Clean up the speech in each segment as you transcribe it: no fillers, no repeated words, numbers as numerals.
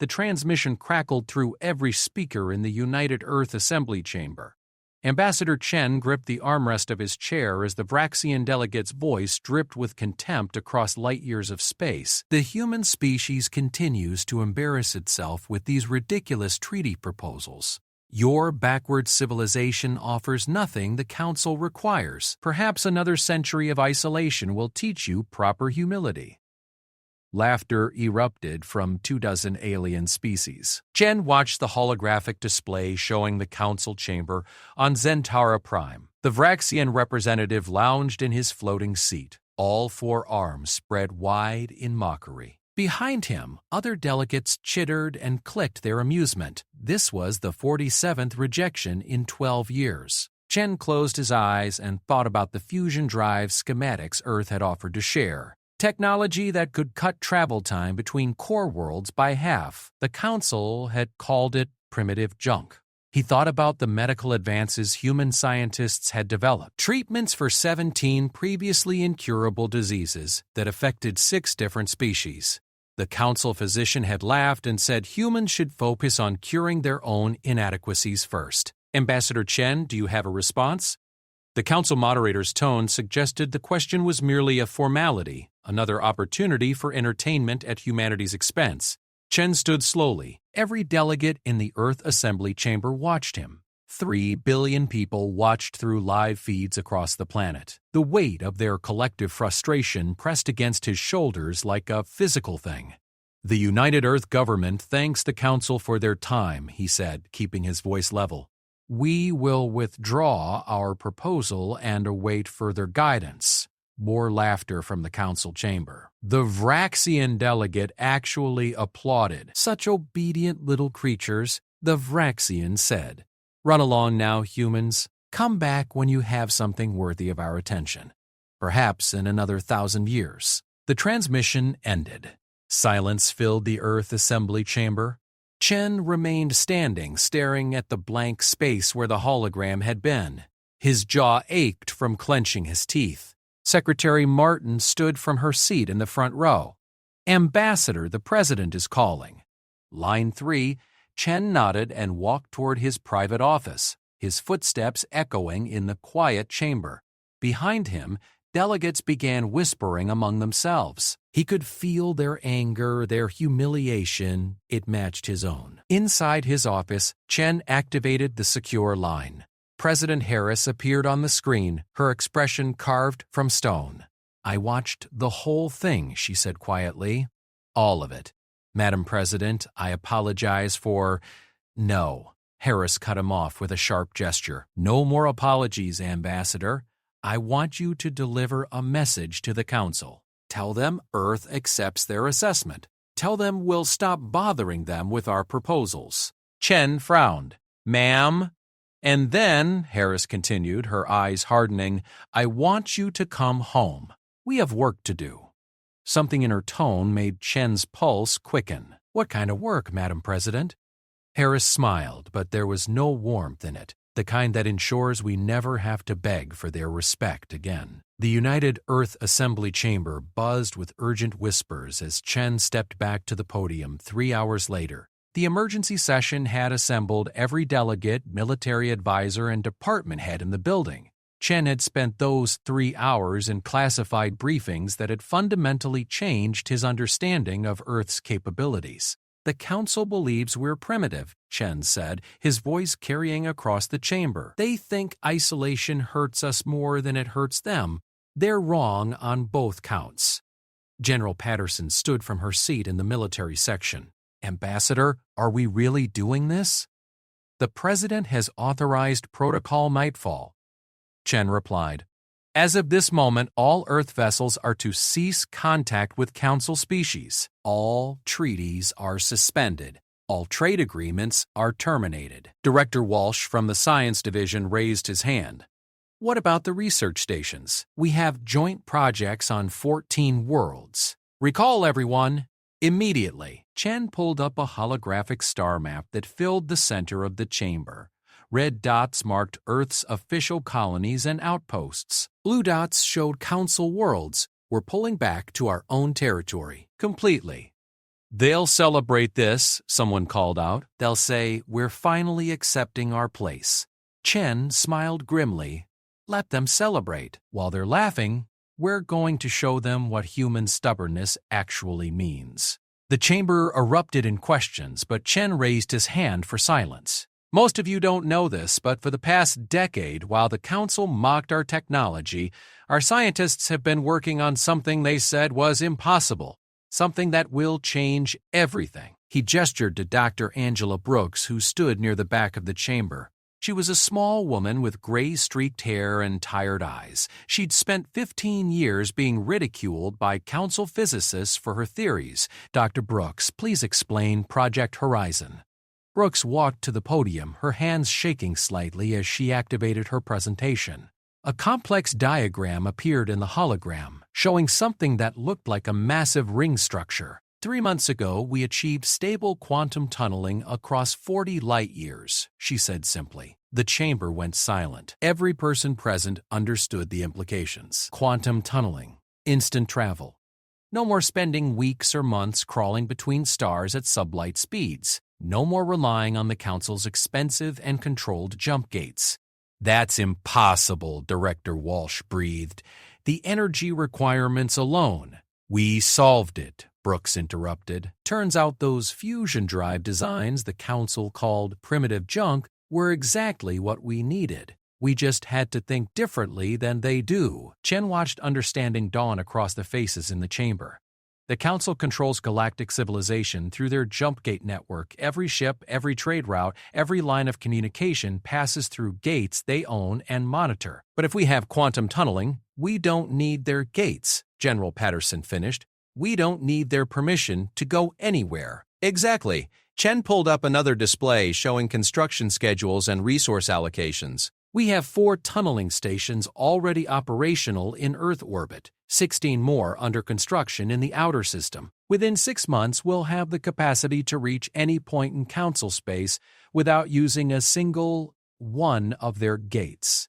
The transmission crackled through every speaker in the United Earth Assembly Chamber. Ambassador Chen gripped the armrest of his chair as the Vraxian delegate's voice dripped with contempt across light years of space. The human species continues to embarrass itself with these ridiculous treaty proposals. Your backward civilization offers nothing the Council requires. Perhaps another century of isolation will teach you proper humility. Laughter erupted from 24 alien species. Chen watched the holographic display showing the council chamber on Zentara Prime. The Vraxian representative lounged in his floating seat, all four arms spread wide in mockery. Behind him, other delegates chittered and clicked their amusement. This was the 47th rejection in 12 years. Chen closed his eyes and thought about the fusion drive schematics Earth had offered to share. Technology that could cut travel time between core worlds by half. The Council had called it primitive junk. He thought about the medical advances human scientists had developed. Treatments for 17 previously incurable diseases that affected 6 different species. The Council physician had laughed and said humans should focus on curing their own inadequacies first. Ambassador Chen, do you have a response? The Council moderator's tone suggested the question was merely a formality, another opportunity for entertainment at humanity's expense. Chen stood slowly. Every delegate in the Earth Assembly Chamber watched him. 3 billion people watched through live feeds across the planet. The weight of their collective frustration pressed against his shoulders like a physical thing. The United Earth government thanks the Council for their time, he said, keeping his voice level. We will withdraw our proposal and await further guidance. More laughter from the council chamber. The Vraxian delegate actually applauded. Such obedient little creatures, the Vraxian said. Run along now, humans. Come back when you have something worthy of our attention. Perhaps in another 1,000 years. The transmission ended. Silence filled the Earth Assembly Chamber. Chen remained standing, staring at the blank space where the hologram had been. His jaw ached from clenching his teeth. Secretary Martin stood from her seat in the front row. Ambassador, the President is calling. Line 3, Chen nodded and walked toward his private office, his footsteps echoing in the quiet chamber. Behind him, delegates began whispering among themselves. He could feel their anger, their humiliation. It matched his own. Inside his office, Chen activated the secure line. President Harris appeared on the screen, her expression carved from stone. I watched the whole thing, she said quietly. All of it. Madam President, I apologize for... No. Harris cut him off with a sharp gesture. No more apologies, Ambassador. I want you to deliver a message to the Council. Tell them Earth accepts their assessment. Tell them we'll stop bothering them with our proposals. Chen frowned. Ma'am? And then, Harris continued, her eyes hardening, I want you to come home. We have work to do. Something in her tone made Chen's pulse quicken. What kind of work, Madam President? Harris smiled, but there was no warmth in it, the kind that ensures we never have to beg for their respect again. The United Earth Assembly Chamber buzzed with urgent whispers as Chen stepped back to the podium 3 hours later. The emergency session had assembled every delegate, military advisor, and department head in the building. Chen had spent those 3 hours in classified briefings that had fundamentally changed his understanding of Earth's capabilities. The Council believes we're primitive, Chen said, his voice carrying across the chamber. They think isolation hurts us more than it hurts them. They're wrong on both counts. General Patterson stood from her seat in the military section. Ambassador, are we really doing this? The President has authorized Protocol Nightfall. Chen replied, As of this moment, all Earth vessels are to cease contact with Council species. All treaties are suspended. All trade agreements are terminated. Director Walsh from the Science Division raised his hand. What about the research stations? We have joint projects on 14 worlds. Recall, everyone. Immediately, Chen pulled up a holographic star map that filled the center of the chamber. Red dots marked Earth's official colonies and outposts. Blue dots showed Council worlds. We're pulling back to our own territory. Completely. "They'll celebrate this," someone called out. "They'll say, 'We're finally accepting our place.'" Chen smiled grimly. "Let them celebrate. While they're laughing, we're going to show them what human stubbornness actually means." The chamber erupted in questions, but Chen raised his hand for silence. "Most of you don't know this, but for the past decade, while the Council mocked our technology, our scientists have been working on something they said was impossible. Something that will change everything." He gestured to Dr. Angela Brooks, who stood near the back of the chamber. She was a small woman with gray-streaked hair and tired eyes. She'd spent 15 years being ridiculed by council physicists for her theories. "Dr. Brooks, please explain Project Horizon." Brooks walked to the podium, her hands shaking slightly as she activated her presentation. A complex diagram appeared in the hologram, showing something that looked like a massive ring structure. "3 months ago, we achieved stable quantum tunneling across 40 light-years," she said simply. The chamber went silent. Every person present understood the implications. Quantum tunneling, instant travel. No more spending weeks or months crawling between stars at sublight speeds. No more relying on the Council's expensive and controlled jump gates. "That's impossible," Director Walsh breathed. "The energy requirements alone." "We solved it," Brooks interrupted. "Turns out those fusion drive designs the Council called primitive junk were exactly what we needed. We just had to think differently than they do." Chen watched understanding dawn across the faces in the chamber. The Council controls galactic civilization through their jump gate network. Every ship, every trade route, every line of communication passes through gates they own and monitor. "But if we have quantum tunneling, we don't need their gates," General Patterson finished. "We don't need their permission to go anywhere." "Exactly." Chen pulled up another display showing construction schedules and resource allocations. "We have 4 tunneling stations already operational in Earth orbit, 16 more under construction in the outer system. Within 6 months, we'll have the capacity to reach any point in Council space without using a single one of their gates."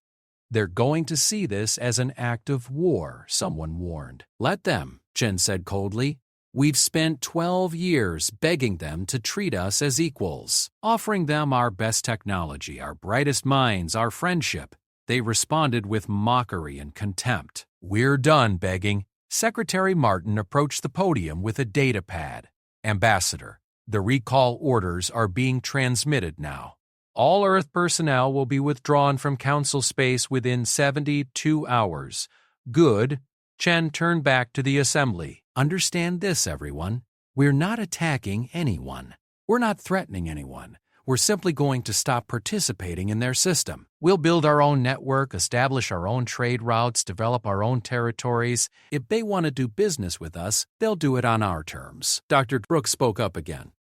"They're going to see this as an act of war," someone warned. "Let them," Chen said coldly. "We've spent 12 years begging them to treat us as equals, offering them our best technology, our brightest minds, our friendship. They responded with mockery and contempt. We're done begging." Secretary Martin approached the podium with a data pad. "Ambassador, the recall orders are being transmitted now. All Earth personnel will be withdrawn from Council space within 72 hours. Good." Chen turned back to the assembly. "Understand this, everyone. We're not attacking anyone. We're not threatening anyone. We're simply going to stop participating in their system. We'll build our own network, establish our own trade routes, develop our own territories. If they want to do business with us, they'll do it on our terms." Dr. Brooks spoke up again.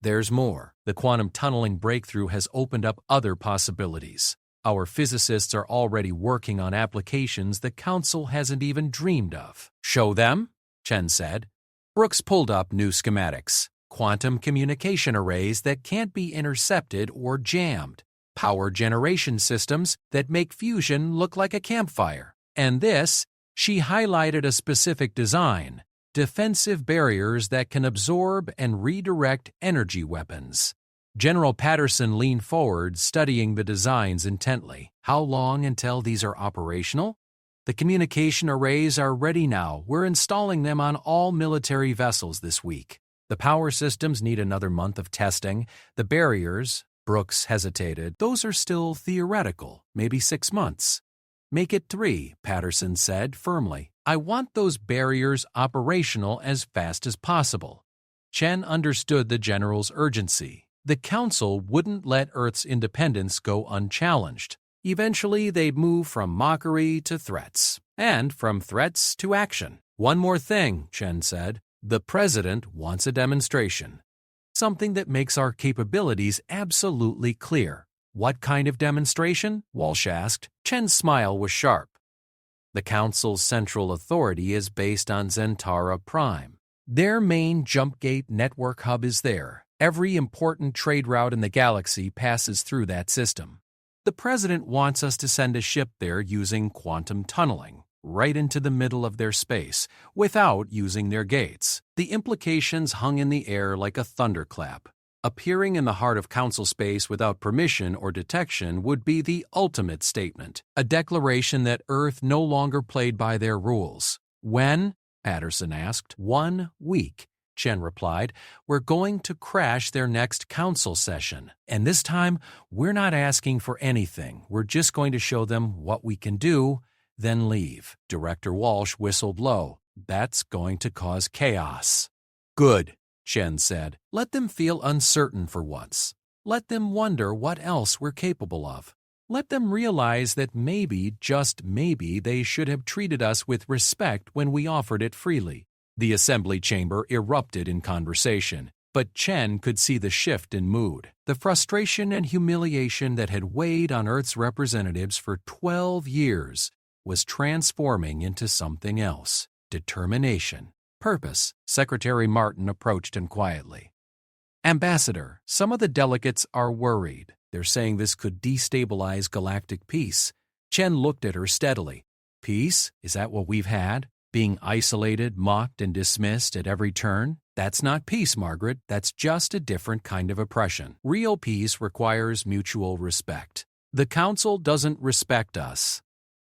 "There's more. The quantum tunneling breakthrough has opened up other possibilities. Our physicists are already working on applications the Council hasn't even dreamed of." "Show them," Chen said. Brooks pulled up new schematics. Quantum communication arrays that can't be intercepted or jammed. Power generation systems that make fusion look like a campfire. And this, she highlighted a specific design. Defensive barriers that can absorb and redirect energy weapons. General Patterson leaned forward, studying the designs intently. "How long until these are operational?" "The communication arrays are ready now. We're installing them on all military vessels this week. The power systems need another month of testing. The barriers," Brooks hesitated, "those are still theoretical, maybe 6 months." "Make it 3, Patterson said firmly. "I want those barriers operational as fast as possible." Chen understood the general's urgency. The Council wouldn't let Earth's independence go unchallenged. Eventually, they'd move from mockery to threats, and from threats to action. "One more thing," Chen said. "The President wants a demonstration. Something that makes our capabilities absolutely clear." "What kind of demonstration?" Walsh asked. Chen's smile was sharp. "The Council's central authority is based on Zentara Prime. Their main jump gate network hub is there. Every important trade route in the galaxy passes through that system. The President wants us to send a ship there using quantum tunneling. right into the middle of their space, without using their gates. The implications hung in the air like a thunderclap. Appearing in the heart of council space without permission or detection would be the ultimate statement, a declaration that Earth no longer played by their rules. When? Patterson asked. 1 week, Chen replied. We're going to crash their next council session. And this time, we're not asking for anything. We're just going to show them what we can do, then leave. Director Walsh whistled low. That's going to cause chaos. Good, Chen said. Let them feel uncertain for once. Let them wonder what else we're capable of. Let them realize that maybe, just maybe, they should have treated us with respect when we offered it freely. The assembly chamber erupted in conversation, but Chen could see the shift in mood. The frustration and humiliation that had weighed on Earth's representatives for 12 years was transforming into something else. Determination. Purpose. Secretary Martin approached him quietly. Ambassador, some of the delegates are worried. They're saying this could destabilize galactic peace. Chen looked at her steadily. Peace? Is that what we've had? Being isolated, mocked, and dismissed at every turn? That's not peace, Margaret. That's just a different kind of oppression. Real peace requires mutual respect. The Council doesn't respect us.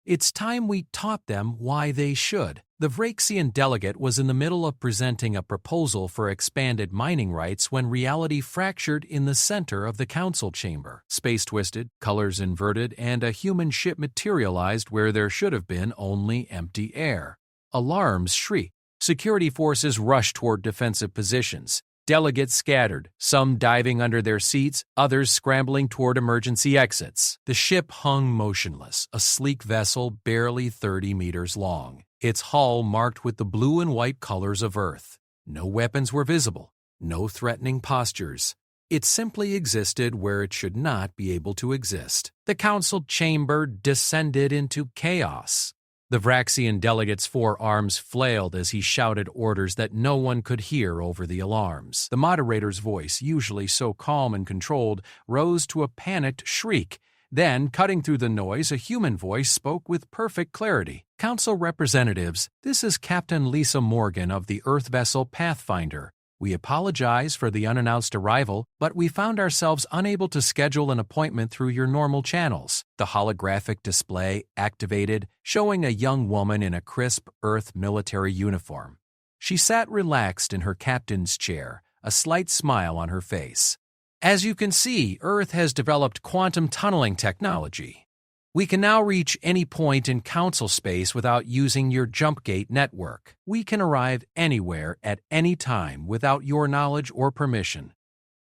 It's time we taught them why they should. The Vraxian delegate was in the middle of presenting a proposal for expanded mining rights when reality fractured in the center of the council chamber. Space twisted, colors inverted, and a human ship materialized where there should have been only empty air. Alarms shrieked. Security forces rushed toward defensive positions. Delegates scattered, some diving under their seats, others scrambling toward emergency exits. The ship hung motionless, a sleek vessel barely 30 meters long, its hull marked with the blue and white colors of Earth. No weapons were visible, no threatening postures. It simply existed where it should not be able to exist. The council chamber descended into chaos. The Vraxian delegate's forearms flailed as he shouted orders that no one could hear over the alarms. The moderator's voice, usually so calm and controlled, rose to a panicked shriek. Then, cutting through the noise, a human voice spoke with perfect clarity. Council representatives, this is Captain Lisa Morgan of the Earth vessel Pathfinder. We apologize for the unannounced arrival, but we found ourselves unable to schedule an appointment through your normal channels. The holographic display activated, showing a young woman in a crisp Earth military uniform. She sat relaxed in her captain's chair, a slight smile on her face. As you can see, Earth has developed quantum tunneling technology. We can now reach any point in council space without using your jump gate network. We can arrive anywhere at any time without your knowledge or permission.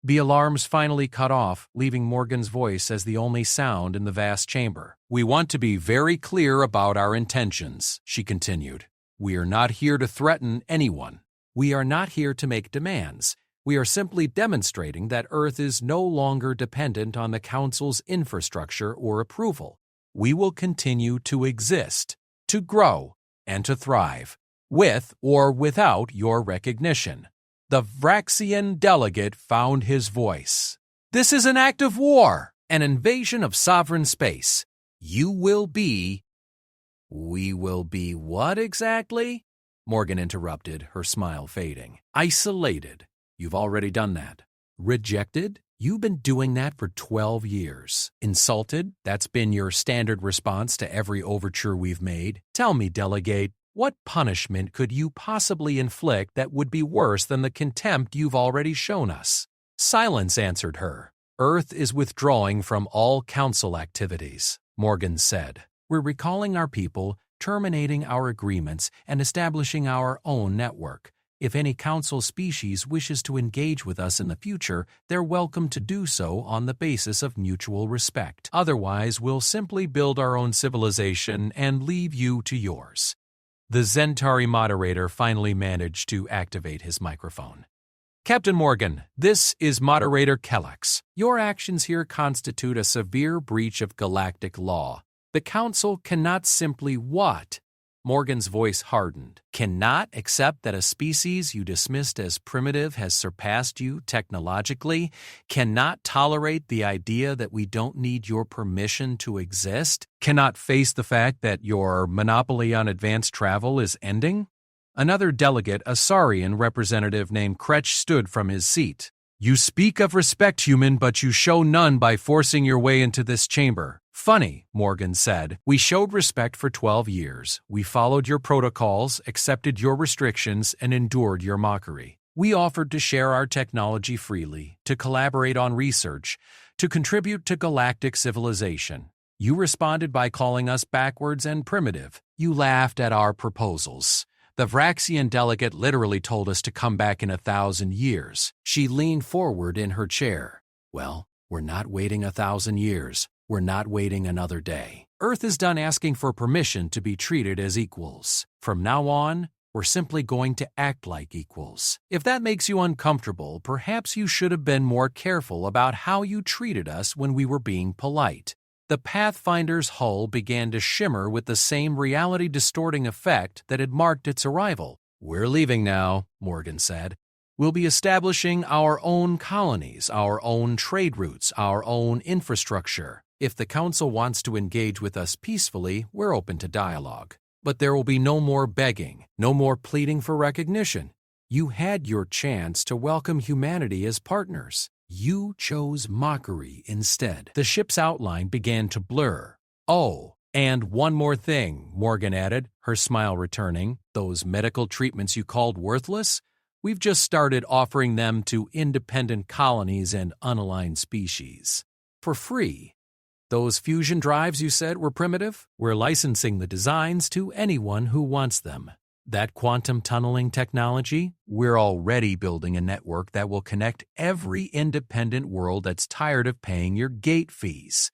The alarms finally cut off, leaving Morgan's voice as the only sound in the vast chamber. We want to be very clear about our intentions, she continued. We are not here to threaten anyone. We are not here to make demands. We are simply demonstrating that Earth is no longer dependent on the Council's infrastructure or approval. We will continue to exist, to grow, and to thrive, with or without your recognition. The Vraxian delegate found his voice. This is an act of war, an invasion of sovereign space. You will be... We will be what exactly? Morgan interrupted, her smile fading. Isolated. You've already done that. Rejected? You've been doing that for 12 years. Insulted? That's been your standard response to every overture we've made. Tell me, delegate, what punishment could you possibly inflict that would be worse than the contempt you've already shown us? Silence answered her. Earth is withdrawing from all council activities, Morgan said. We're recalling our people, terminating our agreements, and establishing our own network. If any council species wishes to engage with us in the future, they're welcome to do so on the basis of mutual respect. Otherwise, we'll simply build our own civilization and leave you to yours. The Zentari moderator finally managed to activate his microphone. Captain Morgan, this is Moderator Kellex. Your actions here constitute a severe breach of galactic law. The Council cannot simply what? Morgan's voice hardened. Cannot accept that a species you dismissed as primitive has surpassed you technologically? Cannot tolerate the idea that we don't need your permission to exist? Cannot face the fact that your monopoly on advanced travel is ending? Another delegate, a Saurian representative named Kretsch, stood from his seat. You speak of respect, human, but you show none by forcing your way into this chamber. Funny, Morgan said. We showed respect for 12 years. We followed your protocols, accepted your restrictions, and endured your mockery. We offered to share our technology freely, to collaborate on research, to contribute to galactic civilization. You responded by calling us backwards and primitive. You laughed at our proposals. The Vraxian delegate literally told us to come back in 1,000 years. She leaned forward in her chair. Well, we're not waiting 1,000 years. We're not waiting another day. Earth is done asking for permission to be treated as equals. From now on, we're simply going to act like equals. If that makes you uncomfortable, perhaps you should have been more careful about how you treated us when we were being polite. The Pathfinder's hull began to shimmer with the same reality-distorting effect that had marked its arrival. We're leaving now, Morgan said. We'll be establishing our own colonies, our own trade routes, our own infrastructure. If the Council wants to engage with us peacefully, we're open to dialogue. But there will be no more begging, no more pleading for recognition. You had your chance to welcome humanity as partners. You chose mockery instead. The ship's outline began to blur. Oh, and one more thing, Morgan added, her smile returning. Those medical treatments you called worthless? We've just started offering them to independent colonies and unaligned species. For free. Those fusion drives you said were primitive? We're licensing the designs to anyone who wants them. That quantum tunneling technology, we're already building a network that will connect every independent world that's tired of paying your gate fees.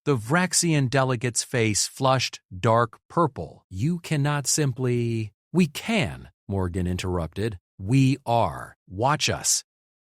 The Vraxian delegate's face flushed dark purple. You cannot simply... We can, Morgan interrupted. We are. Watch us.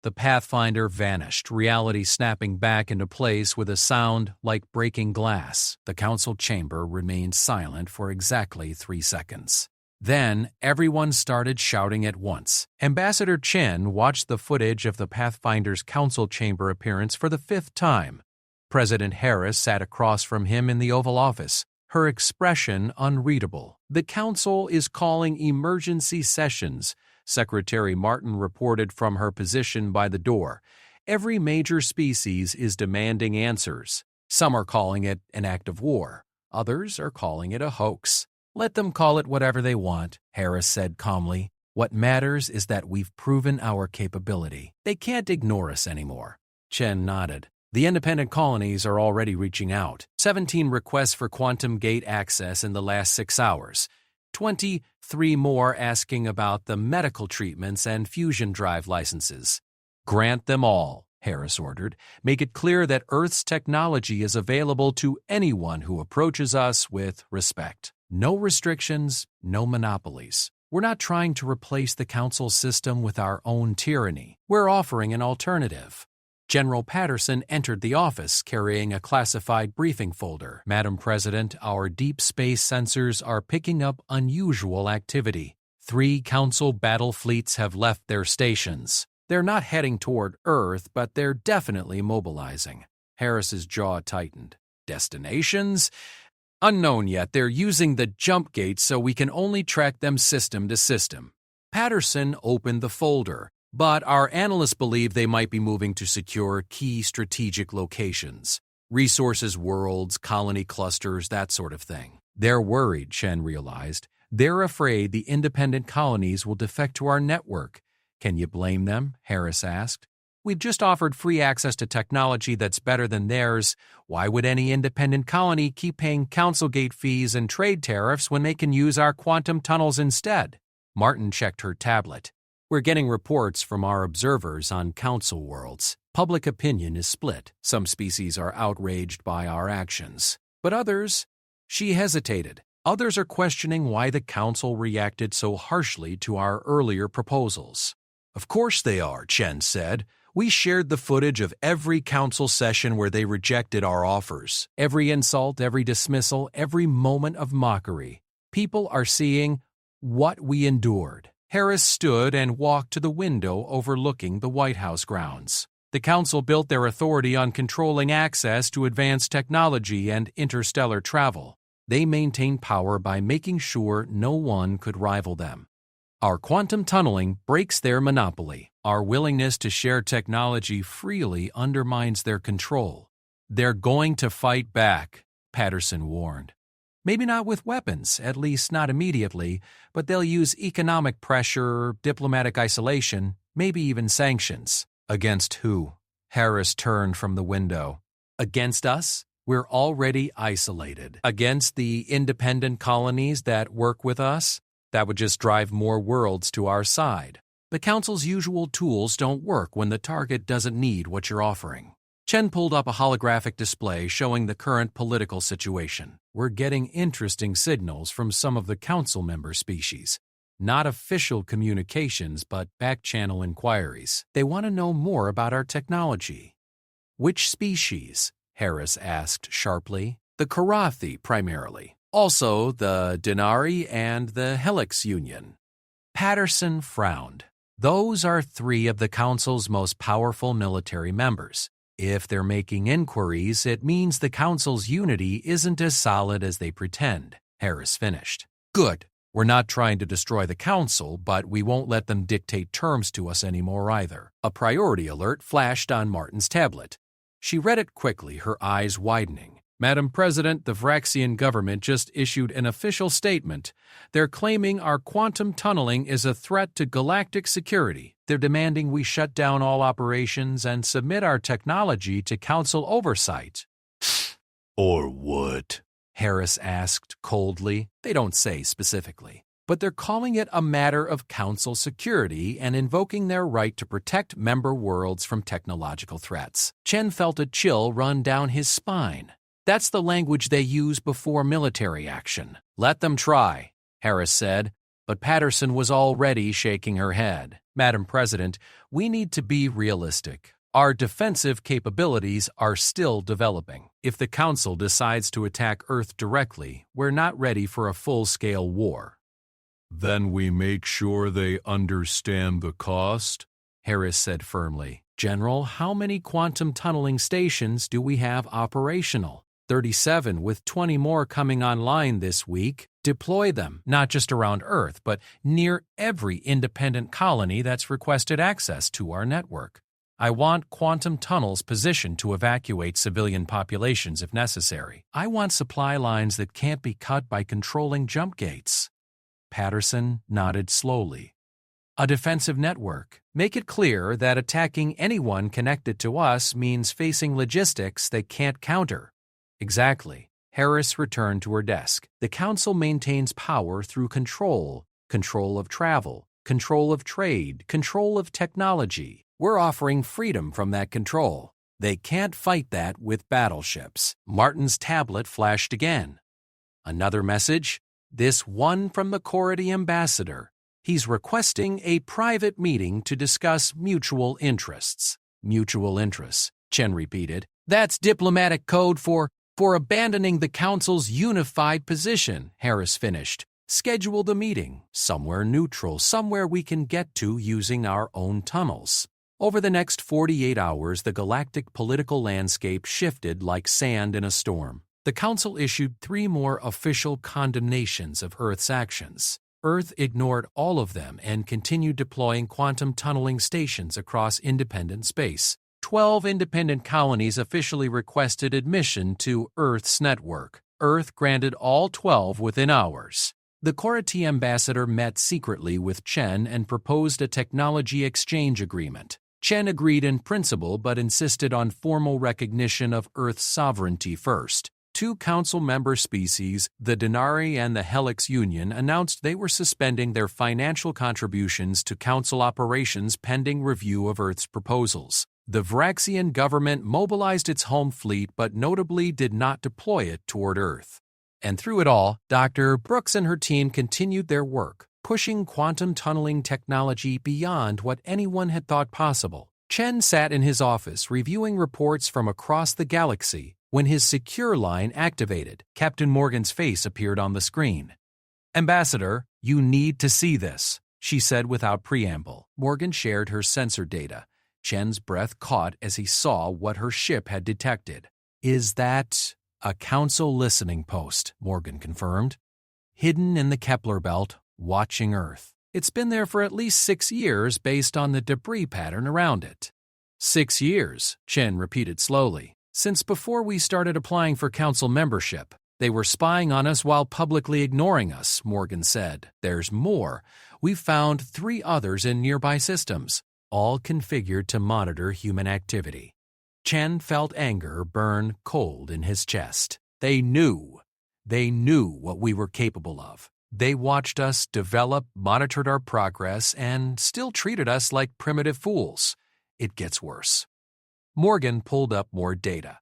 The Pathfinder vanished, reality snapping back into place with a sound like breaking glass. The council chamber remained silent for exactly 3 seconds. Then, everyone started shouting at once. Ambassador Chen watched the footage of the Pathfinder's council chamber appearance for the 5th time. President Harris sat across from him in the Oval Office, her expression unreadable. The council is calling emergency sessions, Secretary Martin reported from her position by the door. Every major species is demanding answers. Some are calling it an act of war. Others are calling it a hoax. Let them call it whatever they want, Harris said calmly. What matters is that we've proven our capability. They can't ignore us anymore. Chen nodded. The independent colonies are already reaching out. 17 requests for quantum gate access in the last 6 hours. 23 more asking about the medical treatments and fusion drive licenses. Grant them all, Harris ordered. Make it clear that Earth's technology is available to anyone who approaches us with respect. No restrictions, no monopolies. We're not trying to replace the Council system with our own tyranny. We're offering an alternative. General Patterson entered the office carrying a classified briefing folder. Madam President, our deep space sensors are picking up unusual activity. 3 Council battle fleets have left their stations. They're not heading toward Earth, but they're definitely mobilizing. Harris's jaw tightened. Destinations? Unknown yet. They're using the jump gates so we can only track them system to system. Patterson opened the folder, but our analysts believe they might be moving to secure key strategic locations. Resources worlds, colony clusters, that sort of thing. They're worried, Chen realized. They're afraid the independent colonies will defect to our network. Can you blame them? Harris asked. We've just offered free access to technology that's better than theirs. Why would any independent colony keep paying council gate fees and trade tariffs when they can use our quantum tunnels instead? Martin checked her tablet. We're getting reports from our observers on council worlds. Public opinion is split. Some species are outraged by our actions. But others... She hesitated. Others are questioning why the council reacted so harshly to our earlier proposals. Of course they are, Chen said. We shared the footage of every council session where they rejected our offers. Every insult, every dismissal, every moment of mockery. People are seeing what we endured. Harris stood and walked to the window overlooking the White House grounds. The Council built their authority on controlling access to advanced technology and interstellar travel. They maintain power by making sure no one could rival them. Our quantum tunneling breaks their monopoly. Our willingness to share technology freely undermines their control. They're going to fight back, Patterson warned. Maybe not with weapons, at least not immediately, but they'll use economic pressure, diplomatic isolation, maybe even sanctions. Against who? Harris turned from the window. Against us? We're already isolated. Against the independent colonies that work with us? That would just drive more worlds to our side. The Council's usual tools don't work when the target doesn't need what you're offering. Chen pulled up a holographic display showing the current political situation. We're getting interesting signals from some of the Council member species. Not official communications, but back-channel inquiries. They want to know more about our technology. Which species? Harris asked sharply. The Karathi, primarily. Also the Denari and the Helix Union. Patterson frowned. Those are three of the Council's most powerful military members. If they're making inquiries, it means the Council's unity isn't as solid as they pretend, Harris finished. Good. We're not trying to destroy the Council, but we won't let them dictate terms to us anymore either. A priority alert flashed on Martin's tablet. She read it quickly, her eyes widening. Madam President, the Vraxian government just issued an official statement. They're claiming our quantum tunneling is a threat to galactic security. They're demanding we shut down all operations and submit our technology to Council oversight. Or what? Harris asked coldly. They don't say specifically, but they're calling it a matter of Council security and invoking their right to protect member worlds from technological threats. Chen felt a chill run down his spine. That's the language they use before military action. Let them try, Harris said, but Patterson was already shaking her head. Madam President, we need to be realistic. Our defensive capabilities are still developing. If the Council decides to attack Earth directly, we're not ready for a full-scale war. Then we make sure they understand the cost, Harris said firmly. General, how many quantum tunneling stations do we have operational? 37, with 20 more coming online this week. Deploy them, not just around Earth, but near every independent colony that's requested access to our network. I want quantum tunnels positioned to evacuate civilian populations if necessary. I want supply lines that can't be cut by controlling jump gates. Patterson nodded slowly. A defensive network. Make it clear that attacking anyone connected to us means facing logistics they can't counter. Exactly. Harris returned to her desk. The Council maintains power through control of travel, control of trade, control of technology. We're offering freedom from that control. They can't fight that with battleships. Martin's tablet flashed again. Another message? This one from the Cority ambassador. He's requesting a private meeting to discuss mutual interests. Mutual interests, Chen repeated. That's diplomatic code for abandoning the Council's unified position, Harris finished. Schedule the meeting, somewhere neutral, somewhere we can get to using our own tunnels. Over the next 48 hours, the galactic political landscape shifted like sand in a storm. The Council issued 3 more official condemnations of Earth's actions. Earth ignored all of them and continued deploying quantum tunneling stations across independent space. 12 independent colonies officially requested admission to Earth's network. Earth granted all 12 within hours. The Cority ambassador met secretly with Chen and proposed a technology exchange agreement. Chen agreed in principle but insisted on formal recognition of Earth's sovereignty first. 2 Council member species, the Denari and the Helix Union, announced they were suspending their financial contributions to Council operations pending review of Earth's proposals. The Vraxian government mobilized its home fleet but notably did not deploy it toward Earth. And through it all, Dr. Brooks and her team continued their work, pushing quantum tunneling technology beyond what anyone had thought possible. Chen sat in his office reviewing reports from across the galaxy when his secure line activated. Captain Morgan's face appeared on the screen. "Ambassador, you need to see this," she said without preamble. Morgan shared her sensor data. Chen's breath caught as he saw what her ship had detected. "Is that a Council listening post?" Morgan confirmed. "Hidden in the Kepler belt, watching Earth. It's been there for at least 6 years based on the debris pattern around it." 6 years, Chen repeated slowly. "Since before we started applying for Council membership. They were spying on us while publicly ignoring us," Morgan said. "There's more. We've found 3 others in nearby systems, all configured to monitor human activity." Chen felt anger burn cold in his chest. They knew what we were capable of. They watched us develop, monitored our progress, and still treated us like primitive fools. It gets worse. Morgan pulled up more data.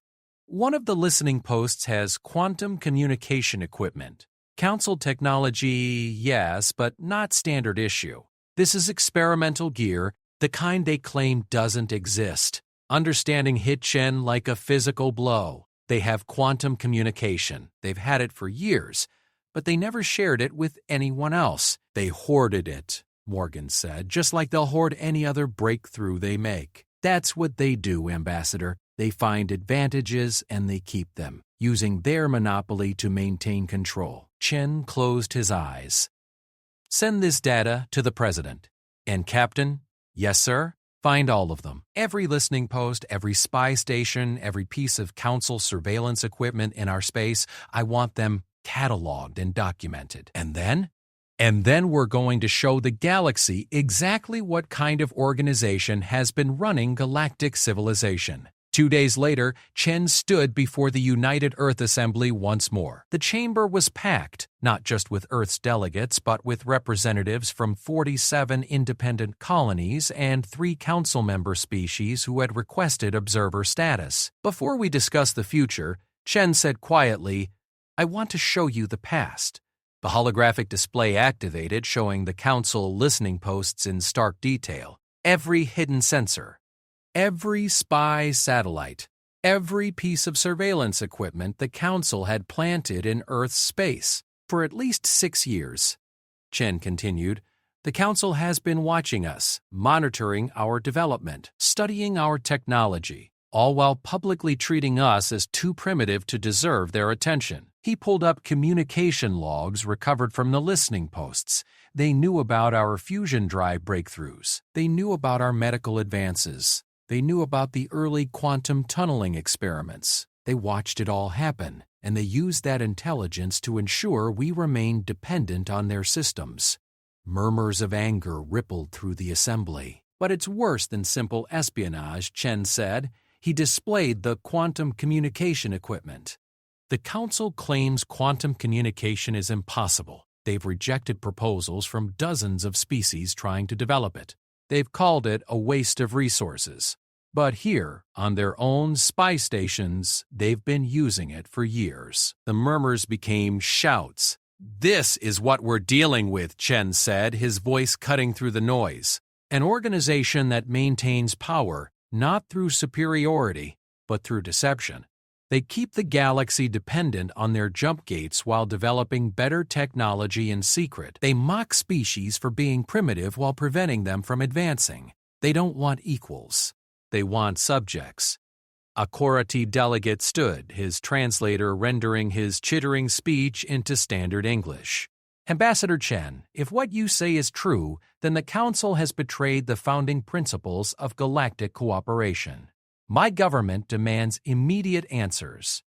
One of the listening posts has quantum communication equipment. Council technology, yes, but not standard issue. This is experimental gear, the kind they claim doesn't exist. Understanding hit Chen like a physical blow. They have quantum communication. They've had it for years, but they never shared it with anyone else. They hoarded it, Morgan said, just like they'll hoard any other breakthrough they make. That's what they do, Ambassador. They find advantages and they keep them, using their monopoly to maintain control. Chen closed his eyes. "Send this data to the President." "And Captain?" "Yes, sir. Find all of them. Every listening post, every spy station, every piece of Council surveillance equipment in our space. I want them cataloged and documented. And then? And then we're going to show the galaxy exactly what kind of organization has been running galactic civilization." 2 days later, Chen stood before the United Earth Assembly once more. The chamber was packed, not just with Earth's delegates, but with representatives from 47 independent colonies and 3 council member species who had requested observer status. "Before we discuss the future," Chen said quietly, "I want to show you the past." The holographic display activated, showing the Council listening posts in stark detail. Every hidden sensor, every spy satellite, every piece of surveillance equipment the Council had planted in Earth's space for at least 6 years. Chen continued, "The Council has been watching us, monitoring our development, studying our technology, all while publicly treating us as too primitive to deserve their attention." He pulled up communication logs recovered from the listening posts. They knew about our fusion drive breakthroughs. They knew about our medical advances. They knew about the early quantum tunneling experiments. They watched it all happen, and they used that intelligence to ensure we remained dependent on their systems. Murmurs of anger rippled through the assembly. "But it's worse than simple espionage," Chen said. He displayed the quantum communication equipment. "The Council claims quantum communication is impossible. They've rejected proposals from dozens of species trying to develop it. They've called it a waste of resources. But here, on their own spy stations, they've been using it for years." The murmurs became shouts. "This is what we're dealing with," Chen said, his voice cutting through the noise. "An organization that maintains power, not through superiority, but through deception. They keep the galaxy dependent on their jump gates while developing better technology in secret. They mock species for being primitive while preventing them from advancing. They don't want equals. They want subjects." A Korati delegate stood, his translator rendering his chittering speech into standard English. "Ambassador Chen, if what you say is true, then the Council has betrayed the founding principles of galactic cooperation. My government demands immediate answers."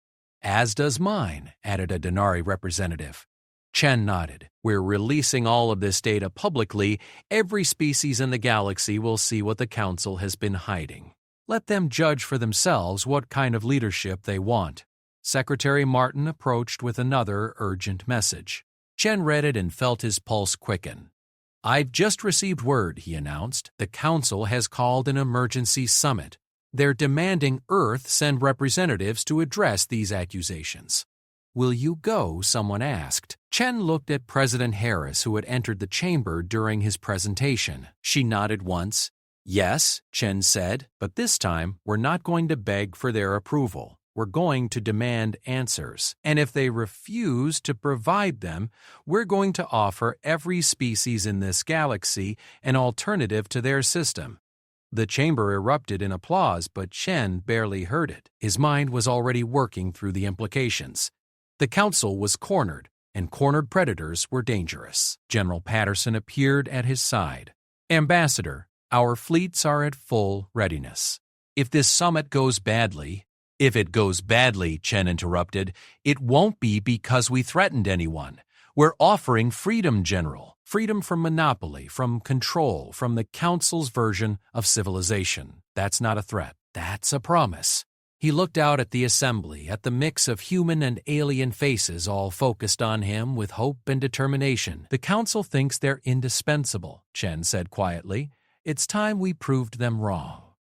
"As does mine," added a Denari representative. Chen nodded. "We're releasing all of this data publicly. Every species in the galaxy will see what the Council has been hiding. Let them judge for themselves what kind of leadership they want." Secretary Martin approached with another urgent message. Chen read it and felt his pulse quicken. "I've just received word," he announced. "The Council has called an emergency summit. They're demanding Earth send representatives to address these accusations." "Will you go?" someone asked. Chen looked at President Harris, who had entered the chamber during his presentation. She nodded once. "Yes," Chen said, "but this time we're not going to beg for their approval. We're going to demand answers, and if they refuse to provide them, we're going to offer every species in this galaxy an alternative to their system." The chamber erupted in applause, but Chen barely heard it. His mind was already working through the implications. The council was cornered, and cornered predators were dangerous. General Patterson appeared at his side. "Ambassador, our fleets are at full readiness. If this summit goes badly—" "If it goes badly," Chen interrupted, "it won't be because we threatened anyone. We're offering freedom, General. Freedom from monopoly, from control, from the Council's version of civilization. That's not a threat. That's a promise." He looked out at the assembly, at the mix of human and alien faces all focused on him with hope and determination. "The Council thinks they're indispensable," Chen said quietly. "It's time we proved them wrong."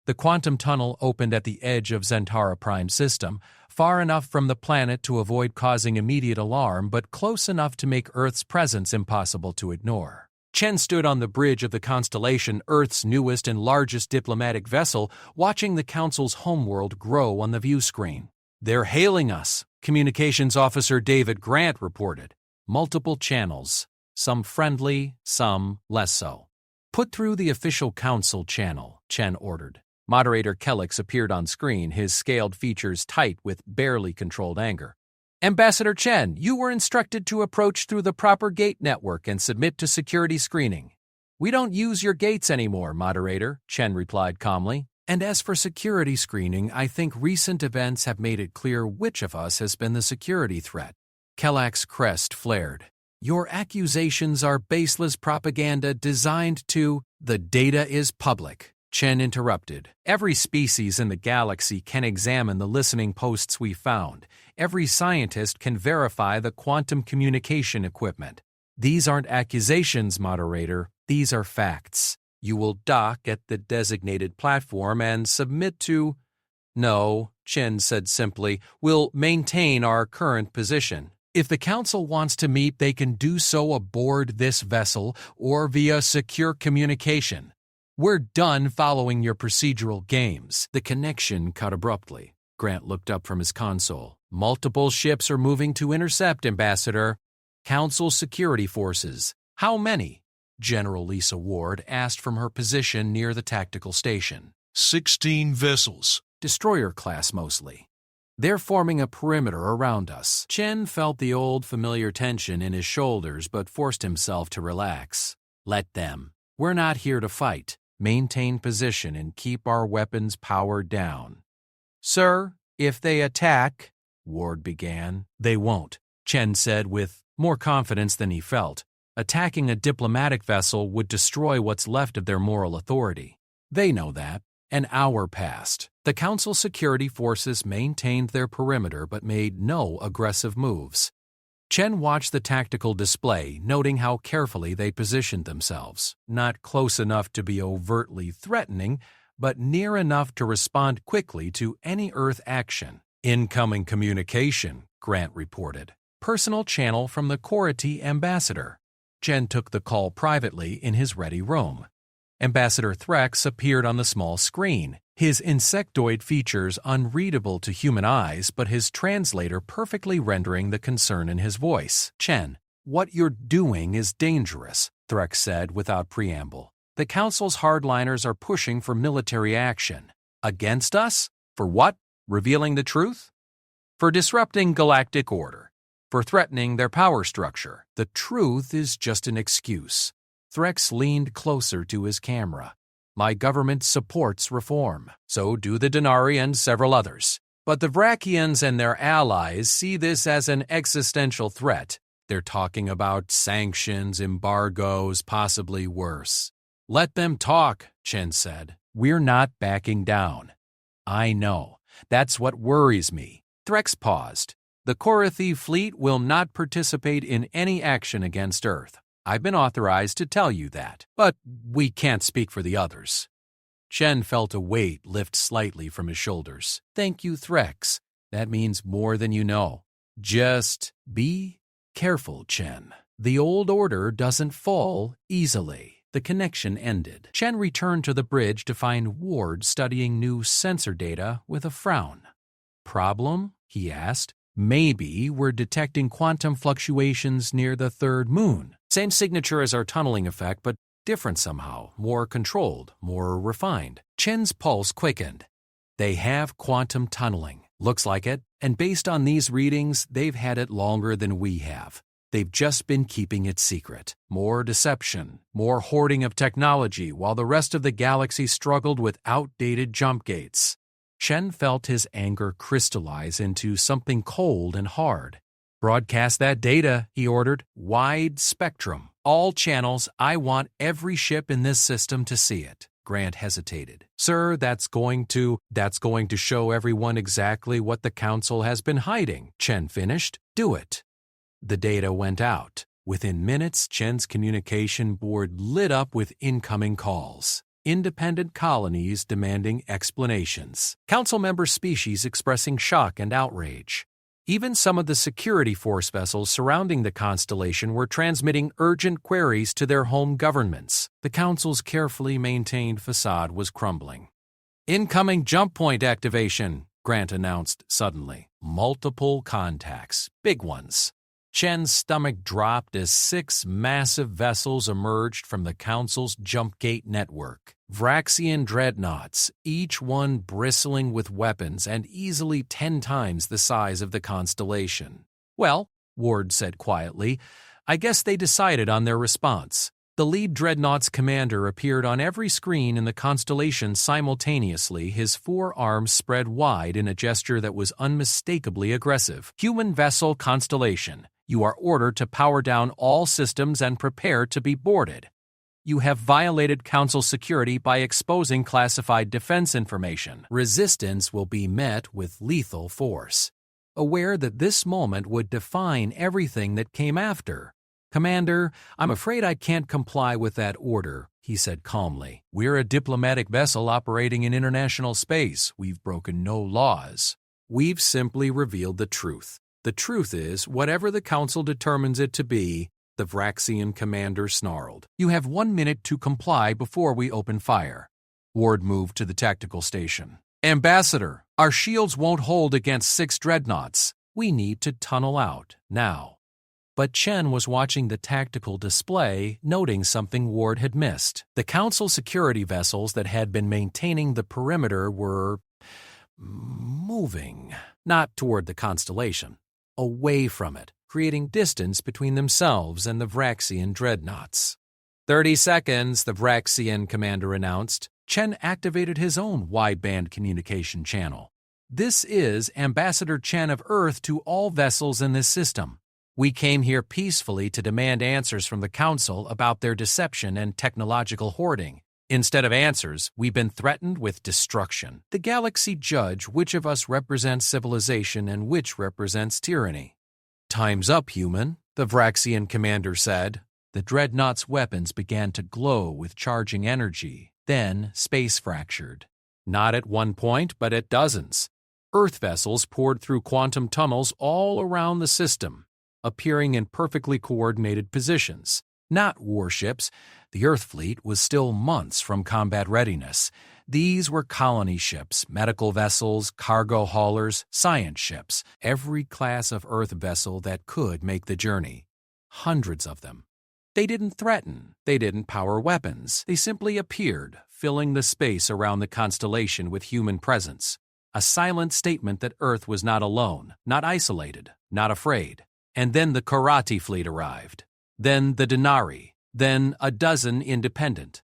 The quantum tunnel opened at the edge of Zentara Prime system, far enough from the planet to avoid causing immediate alarm, but close enough to make Earth's presence impossible to ignore. Chen stood on the bridge of the Constellation, Earth's newest and largest diplomatic vessel, watching the Council's homeworld grow on the view screen. "They're hailing us," Communications Officer David Grant reported. "Multiple channels, some friendly, some less so." "Put through the official Council channel," Chen ordered. Moderator Kellix appeared on screen, his scaled features tight with barely controlled anger. "Ambassador Chen, you were instructed to approach through the proper gate network and submit to security screening." "We don't use your gates anymore, Moderator," Chen replied calmly. "And as for security screening, I think recent events have made it clear which of us has been the security threat." Kellix's crest flared. "Your accusations are baseless propaganda designed to—" "The data is public," Chen interrupted. "Every species in the galaxy can examine the listening posts we found. Every scientist can verify the quantum communication equipment. These aren't accusations, Moderator. These are facts. You will dock at the designated platform and submit to—" "No," Chen said simply. "We'll maintain our current position. If the Council wants to meet, they can do so aboard this vessel or via secure communication. We're done following your procedural games." The connection cut abruptly. Grant looked up from his console. "Multiple ships are moving to intercept, Ambassador." "Council security forces. How many?" General Lisa Ward asked from her position near the tactical station. 16 vessels. Destroyer class mostly. "They're forming a perimeter around us." Chen felt the old familiar tension in his shoulders but forced himself to relax. "Let them. We're not here to fight. Maintain position and keep our weapons powered down." "Sir, if they attack—" Ward began. "They won't," Chen said with more confidence than he felt. "Attacking a diplomatic vessel would destroy what's left of their moral authority. They know that." An hour passed. The Council security forces maintained their perimeter but made no aggressive moves. Chen watched the tactical display, noting how carefully they positioned themselves. Not close enough to be overtly threatening, but near enough to respond quickly to any Earth action. "Incoming communication," Grant reported. "Personal channel from the Cority ambassador." Chen took the call privately in his ready room. Ambassador Threx appeared on the small screen, his insectoid features unreadable to human eyes, but his translator perfectly rendering the concern in his voice. "Chen, what you're doing is dangerous," Threx said without preamble. "The Council's hardliners are pushing for military action. Against us? For what? Revealing the truth? For disrupting galactic order. For threatening their power structure. The truth is just an excuse." Threx leaned closer to his camera. "My government supports reform. So do the Denari and several others. But the Vrakians and their allies see this as an existential threat. They're talking about sanctions, embargoes, possibly worse." "Let them talk," Chen said. "We're not backing down." "I know. That's what worries me." Threx paused. "The Korathi fleet will not participate in any action against Earth. I've been authorized to tell you that, but we can't speak for the others." Chen felt a weight lift slightly from his shoulders. "Thank you, Threx. That means more than you know. Just be careful, Chen. The old order doesn't fall easily." The connection ended. Chen returned to the bridge to find Ward studying new sensor data with a frown. Problem? He asked. Maybe we're detecting quantum fluctuations near the third moon. Same signature as our tunneling effect, but different somehow, more controlled, more refined. Chen's pulse quickened. They have quantum tunneling. Looks like it, and based on these readings, they've had it longer than we have. They've just been keeping it secret. More deception, more hoarding of technology, while the rest of the galaxy struggled with outdated jump gates. Chen felt his anger crystallize into something cold and hard. Broadcast that data, he ordered. Wide spectrum. All channels. I want every ship in this system to see it. Grant hesitated. Sir, that's going to show everyone exactly what the Council has been hiding, Chen finished. Do it. The data went out. Within minutes, Chen's communication board lit up with incoming calls. Independent colonies demanding explanations. Council member species expressing shock and outrage. Even some of the security force vessels surrounding the constellation were transmitting urgent queries to their home governments. The Council's carefully maintained facade was crumbling. Incoming jump point activation, Grant announced suddenly. Multiple contacts, big ones. Chen's stomach dropped as 6 massive vessels emerged from the Council's jump gate network. Vraxian dreadnoughts, each one bristling with weapons and easily 10 times the size of the constellation. Well, Ward said quietly, I guess they decided on their response. The lead dreadnought's commander appeared on every screen in the constellation simultaneously, his 4 arms spread wide in a gesture that was unmistakably aggressive. Human vessel constellation. You are ordered to power down all systems and prepare to be boarded. You have violated Council security by exposing classified defense information. Resistance will be met with lethal force. Aware that this moment would define everything that came after. Commander, I'm afraid I can't comply with that order, he said calmly. We're a diplomatic vessel operating in international space. We've broken no laws. We've simply revealed the truth. The truth is, whatever the Council determines it to be, the Vraxian commander snarled. You have 1 minute to comply before we open fire. Ward moved to the tactical station. Ambassador, our shields won't hold against 6 dreadnoughts. We need to tunnel out, now. But Chen was watching the tactical display, noting something Ward had missed. The Council security vessels that had been maintaining the perimeter were moving, not toward the constellation. Away from it, creating distance between themselves and the Vraxian dreadnoughts. 30 seconds, the Vraxian commander announced. Chen activated his own wideband communication channel. This is Ambassador Chen of Earth to all vessels in this system. We came here peacefully to demand answers from the Council about their deception and technological hoarding. Instead of answers, we've been threatened with destruction. The galaxy judge which of us represents civilization and which represents tyranny. Time's up, human, the Vraxian commander said. The dreadnought's weapons began to glow with charging energy, then space fractured. Not at one point, but at dozens. Earth vessels poured through quantum tunnels all around the system, appearing in perfectly coordinated positions. Not warships. The Earth fleet was still months from combat readiness. These were colony ships, medical vessels, cargo haulers, science ships, every class of Earth vessel that could make the journey. Hundreds of them. They didn't threaten. They didn't power weapons. They simply appeared, filling the space around the constellation with human presence. A silent statement that Earth was not alone, not isolated, not afraid. And then the Karate fleet arrived. Then the Denari. Then a dozen independent.